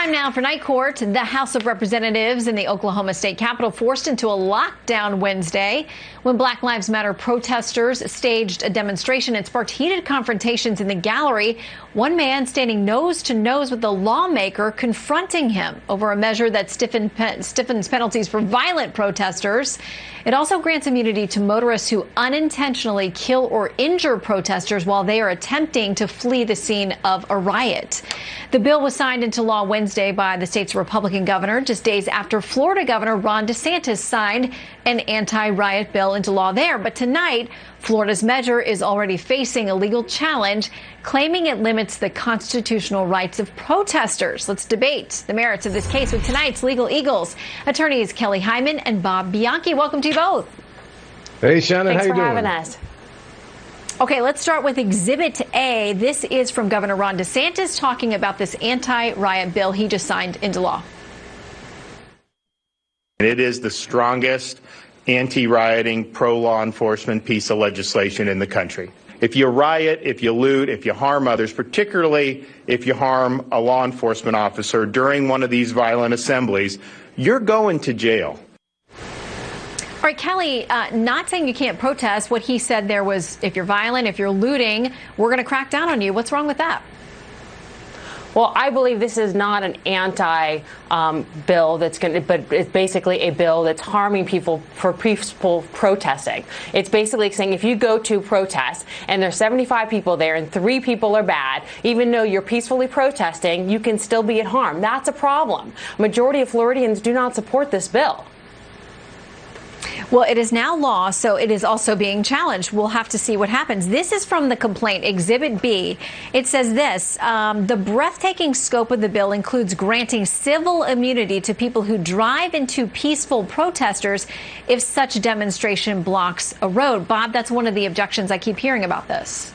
Time now for Night Court. The House of Representatives in the Oklahoma State Capitol forced into a lockdown Wednesday when Black Lives Matter protesters staged a demonstration and sparked heated confrontations in the gallery. One man standing nose to nose with the lawmaker confronting him over a measure that stiffens penalties for violent protesters. It also grants immunity to motorists who unintentionally kill or injure protesters while they are attempting to flee the scene of a riot. The bill was signed into law Wednesday by the state's Republican governor, just days after Florida Governor Ron DeSantis signed an anti-riot bill into law there. But tonight, Florida's measure is already facing a legal challenge, claiming it limits the constitutional rights of protesters. Let's debate the merits of this case with tonight's Legal Eagles. Attorneys Kelly Hyman and Bob Bianchi. Welcome to you both. Hey, Shannon, Thanks how you doing? Having us. Okay, let's start with Exhibit A. This is from Governor Ron DeSantis talking about this anti-riot bill he just signed into law. It is the strongest anti-rioting, pro-law enforcement piece of legislation in the country. If you riot, if you loot, if you harm others, particularly if you harm a law enforcement officer during one of these violent assemblies, you're going to jail. All right, Kelly, not saying you can't protest. What he said there was, if you're violent, if you're looting, we're going to crack down on you. What's wrong with that? Well, I believe this is not an anti-bill but it's basically a bill that's harming people for peaceful protesting. It's basically saying if you go to protest and there's 75 people there and 3 people are bad, even though you're peacefully protesting, you can still be at harm. That's a problem. Majority of Floridians do not support this bill. Well, it is now law, so it is also being challenged. We'll have to see what happens. This is from the complaint, Exhibit B. It says this, the breathtaking scope of the bill includes granting civil immunity to people who drive into peaceful protesters if such demonstration blocks a road. Bob, that's one of the objections I keep hearing about this.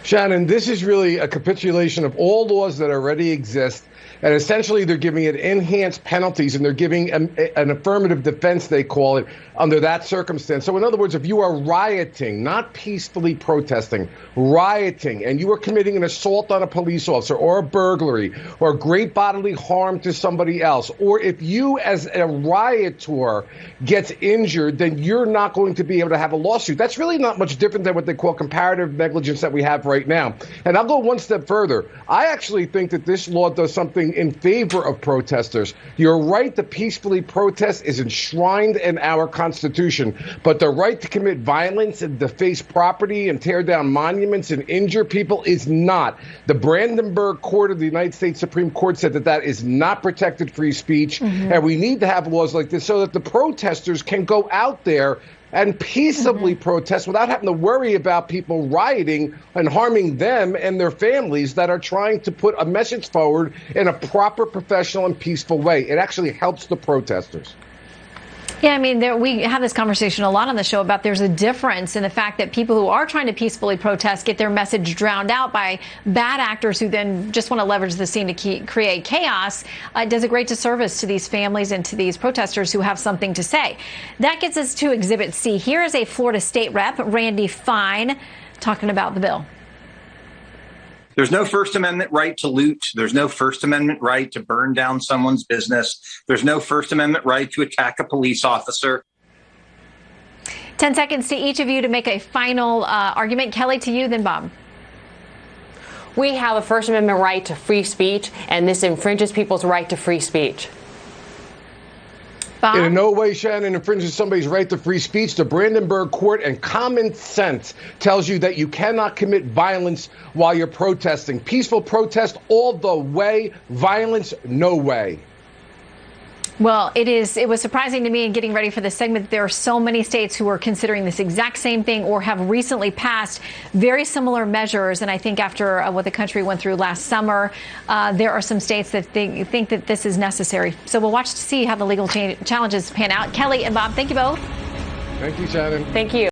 Shannon, this is really a capitulation of all laws that already exist. And essentially, they're giving it enhanced penalties, and they're giving an affirmative defense, they call it, under that circumstance. So in other words, if you are rioting, not peacefully protesting, rioting, and you are committing an assault on a police officer or a burglary or great bodily harm to somebody else, or if you as a rioter gets injured, then you're not going to be able to have a lawsuit. That's really not much different than what they call comparative negligence that we have right now. And I'll go one step further. I actually think that this law does something in favor of protesters. Your right to peacefully protest is enshrined in our Constitution, but the right to commit violence and deface property and tear down monuments and injure people is not. The Brandenburg Court of the United States Supreme Court said that that is not protected free speech, and we need to have laws like this so that the protesters can go out there and peaceably protest without having to worry about people rioting and harming them and their families that are trying to put a message forward in a proper, professional, and peaceful way. It actually helps the protesters. Yeah, I mean, we have this conversation a lot on the show about there's a difference in the fact that people who are trying to peacefully protest get their message drowned out by bad actors who then just want to leverage the scene to create chaos. It does a great disservice to these families and to these protesters who have something to say. That gets us to Exhibit C. Here is a Florida State Rep, Randy Fine, talking about the bill. There's no First Amendment right to loot. There's no First Amendment right to burn down someone's business. There's no First Amendment right to attack a police officer. 10 seconds to each of you to make a final argument. Kelly, to you, then Bob. We have a First Amendment right to free speech, and this infringes people's right to free speech. Bob? In no way, Shannon, infringes somebody's right to free speech. The Brandenburg Court and common sense tells you that you cannot commit violence while you're protesting. Peaceful protest all the way, violence no way. Well, it was surprising to me in getting ready for this segment that there are so many states who are considering this exact same thing or have recently passed very similar measures. And I think after what the country went through last summer, there are some states that think that this is necessary. So we'll watch to see how the legal challenges pan out. Kelly and Bob, thank you both. Thank you, Shannon. Thank you.